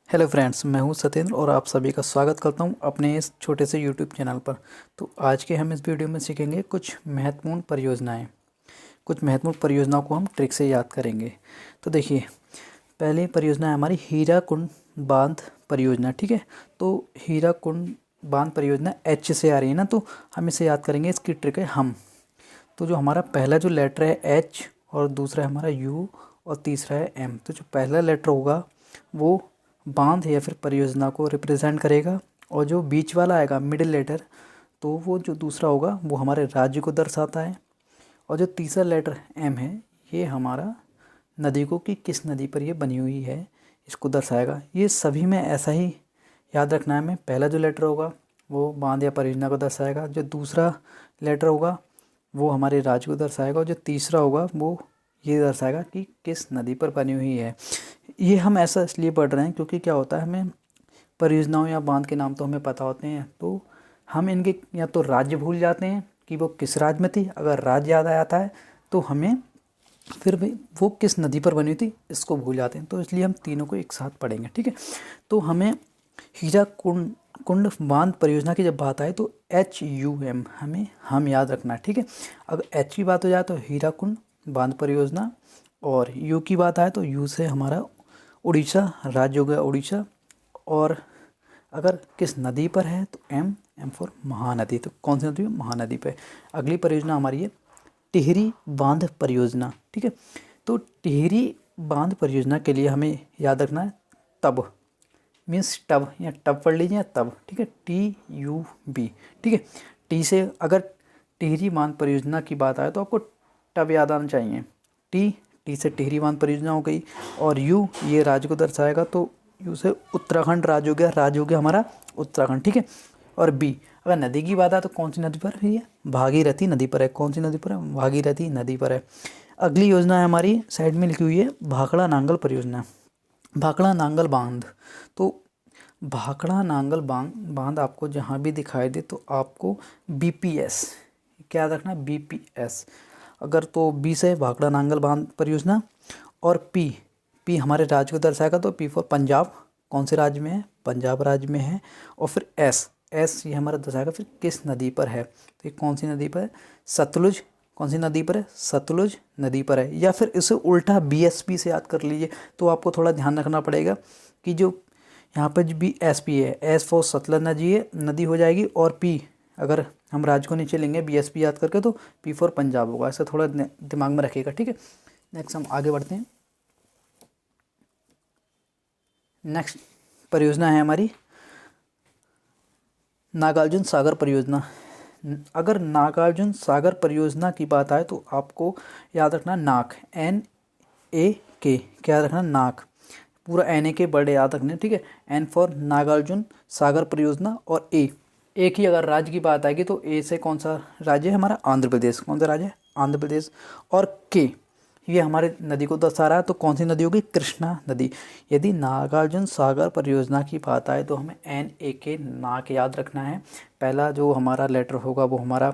Hello friends, मैं हूं सत्येंद्र और आप सभी का स्वागत करता हूं अपने इस छोटे से यूट्यूब चैनल पर। तो आज के हम इस वीडियो में सीखेंगे कुछ महत्वपूर्ण परियोजनाएं। कुछ महत्वपूर्ण परियोजनाओं को हम ट्रिक से याद करेंगे। तो देखिए, पहली परियोजना है हमारी हीराकुंड बांध परियोजना। ठीक है, तो हीराकुंड बांध परियोजना एच से आ रही है ना, तो हम इसे याद करेंगे। इसकी ट्रिक है हम। तो जो हमारा पहला जो लेटर है एच, और दूसरा है हमारा यू, और तीसरा है एम। तो जो पहला लेटर होगा वो बांध या फिर परियोजना को रिप्रेजेंट करेगा, और जो बीच वाला आएगा मिडिल लेटर, तो वो जो दूसरा होगा वो हमारे राज्य को दर्शाता है। और जो तीसरा लेटर एम है, ये हमारा नदी को कि किस नदी पर ये बनी हुई है इसको दर्शाएगा। ये सभी में ऐसा ही याद रखना है हमें। पहला जो लेटर होगा वो बांध या परियोजना को दर्शाएगा, जो दूसरा लेटर होगा वो हमारे राज्य को दर्शाएगा, और जो तीसरा होगा वो ये दर्शाएगा कि किस नदी पर बनी हुई है। ये हम ऐसा इसलिए पढ़ रहे हैं क्योंकि क्या होता है, हमें परियोजनाओं या बांध के नाम तो हमें पता होते हैं, तो हम इनके या तो राज्य भूल जाते हैं कि वो किस राज्य में थी। अगर राज्य याद आ जाता है तो हमें फिर भी वो किस नदी पर बनी थी इसको भूल जाते हैं। तो इसलिए हम तीनों को एक साथ पढ़ेंगे। ठीक है, तो हमें हीराकुंड कुंड बांध परियोजना की जब बात आए तो HUM हमें हम याद रखना है। ठीक है, अगर H की बात हो जाए तो हीराकुंड बांध परियोजना, और U की बात आए तो U से हमारा उड़ीसा राज्य हो गया उड़ीसा, और अगर किस नदी पर है तो M फॉर महानदी। तो कौन सी नदी है? महानदी पे। अगली परियोजना हमारी है टिहरी बांध परियोजना। ठीक है, तो टिहरी बांध परियोजना के लिए हमें याद रखना है तब, मीन्स टब, या टब पढ़ लीजिए, तब। ठीक है, TUB। ठीक है, टी से अगर टिहरी बांध परियोजना की बात आए तो आपको टब याद आना चाहिए। टी से टिहरी बांध परियोजना हो गई, और यू ये राज्य को दर्शाएगा, तो यू से उत्तराखंड राज्य हो गया, राज्य हो गया हमारा उत्तराखंड। ठीक है, और बी अगर नदी की बात आए तो कौन सी नदी पर है? ये भागीरथी नदी पर है। कौन सी नदी पर है? भागीरथी नदी पर है। अगली योजना है हमारी साइड में लिखी हुई है भाखड़ा नांगल परियोजना, भाखड़ा नांगल बांध। तो भाखड़ा नांगल बांध आपको जहाँ भी दिखाई दे तो आपको BPS क्या याद रखना? BPS। अगर तो बी से भाखड़ा नांगल बांध परियोजना, और पी हमारे राज्य को दर्शाएगा, तो पी फॉर पंजाब। कौन से राज्य में है? पंजाब राज्य में है। और फिर एस ये हमारा दर्शाएगा फिर किस नदी पर है। तो ये कौन सी नदी पर है? सतलुज। कौन सी नदी पर है? सतलुज नदी पर है। या फिर इसे उल्टा BSP से याद कर लीजिए। तो आपको थोड़ा ध्यान रखना पड़ेगा कि जो यहाँ पर जो BSP है, एस फॉर सतलज नदी हो जाएगी, और पी अगर हम राज्य को नीचे लेंगे BSP याद करके तो पी फॉर पंजाब होगा। ऐसा थोड़ा दिमाग में रखिएगा। ठीक है, नेक्स्ट हम आगे बढ़ते हैं। नेक्स्ट परियोजना है हमारी नागार्जुन सागर परियोजना। अगर नागार्जुन सागर परियोजना की बात आए तो आपको याद रखना नाक, NAK क्या याद रखना? नाक। पूरा NAK वर्ड याद रखने। ठीक है, N फॉर नागार्जुन सागर परियोजना, और ए की अगर राज्य की बात आएगी तो ए से कौन सा राज्य है हमारा? आंध्र प्रदेश। कौन सा राज्य है? आंध्र प्रदेश। और के ये हमारे नदी को दर्शा रहा है, तो कौन सी नदी होगी? कृष्णा नदी। यदि नागार्जुन सागर परियोजना की बात आए तो हमें NAK नाक याद रखना है। पहला जो हमारा लेटर होगा वो हमारा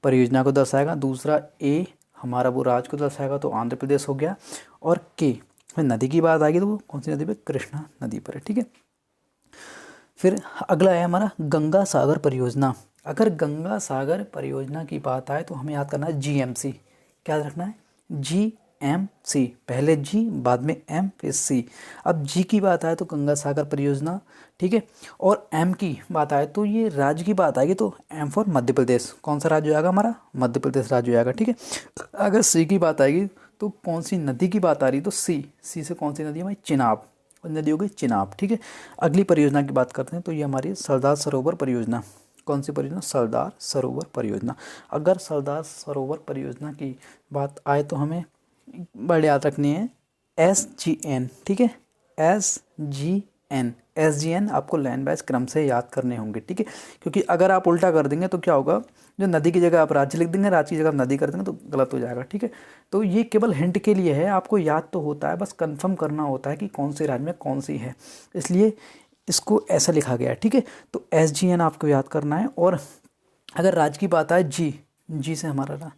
परियोजना को दर्शाएगा, दूसरा ए हमारा वो राज्य को दर्शाएगा, तो आंध्र प्रदेश हो गया, और के नदी की बात आएगी तो वो कौन सी नदी पे? कृष्णा नदी पर है। ठीक है, फिर अगला है हमारा गंगा सागर परियोजना। अगर गंगा सागर परियोजना की बात आए तो हमें याद करना है GMC। क्या याद रखना है? GMC, पहले G बाद में M फिर C। अब G की बात आए तो गंगा सागर परियोजना। ठीक है, और M की बात आए तो ये राज्य की बात आएगी, तो M फॉर मध्य प्रदेश। कौन सा राज्य आएगा हमारा? मध्य प्रदेश राज्य आएगा। ठीक है, अगर C की बात आएगी तो कौन सी नदी की बात आ रही है? तो C से कौन सी नदी है हमारी? चिनाब, नदी हो गई चिनाब। ठीक है, अगली परियोजना की बात करते हैं तो ये हमारी सरदार सरोवर परियोजना। कौन सी परियोजना? सरदार सरोवर परियोजना। अगर सरदार सरोवर परियोजना की बात आए तो हमें वर्ड याद रखनी है SGN। ठीक है, SGN आपको लाइन वाइज क्रम से याद करने होंगे। ठीक है, क्योंकि अगर आप उल्टा कर देंगे तो क्या होगा, जो नदी की जगह आप राज्य लिख देंगे, राज्य की जगह आप नदी कर देंगे तो गलत हो जाएगा। ठीक है, तो ये केवल हिंट के लिए है, आपको याद तो होता है, बस कंफर्म करना होता है कि कौन से राज्य में कौन सी है, इसलिए इसको ऐसा लिखा गया है। ठीक है, तो SGN आपको याद करना है। और अगर राज्य की बात आए जी से हमारा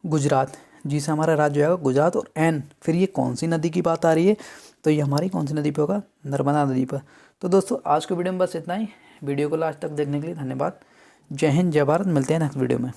गुजरात, जी से हमारा राज्य आएगा गुजरात, और एन फिर ये कौन सी नदी की बात आ रही है, तो ये हमारी कौन सी नदी पे होगा, नर्मदा नदी पर। तो दोस्तों आज के वीडियो में बस इतना ही। वीडियो को लास्ट तक देखने के लिए धन्यवाद। जय हिंद, जय भारत। मिलते हैं नेक्स्ट वीडियो में।